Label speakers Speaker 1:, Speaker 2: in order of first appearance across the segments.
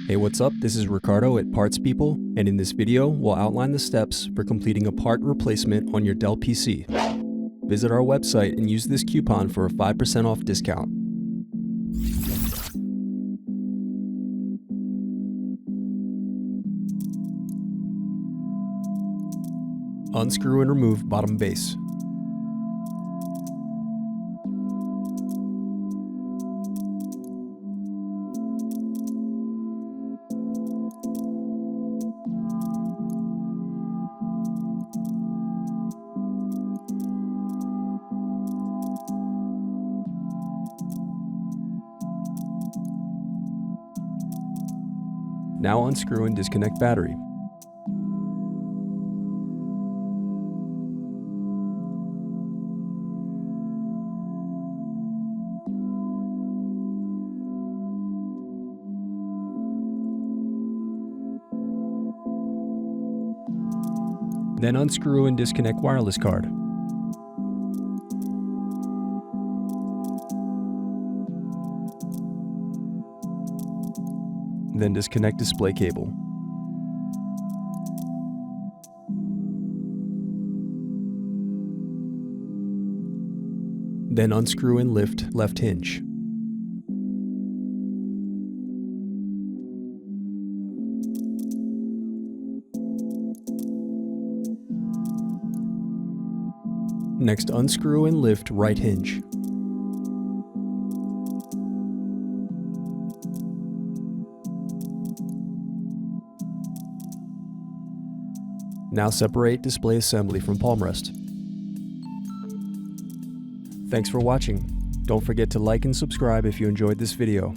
Speaker 1: Hey, what's up? This is Ricardo at Parts People, and in this video, we'll outline the steps for completing a part replacement on your Dell PC. Visit our website and use this coupon for a 5% off discount. Unscrew and remove bottom base. Now unscrew and disconnect battery. Then unscrew and disconnect wireless card. Then disconnect display cable. Then unscrew and lift left hinge. Next, unscrew and lift right hinge. Now separate display assembly from palm rest. Thanks for watching. Don't forget to like and subscribe if you enjoyed this video.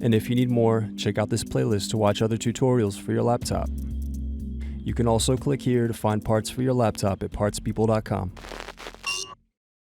Speaker 1: And if you need more, check out this playlist to watch other tutorials for your laptop. You can also click here to find parts for your laptop at partspeople.com.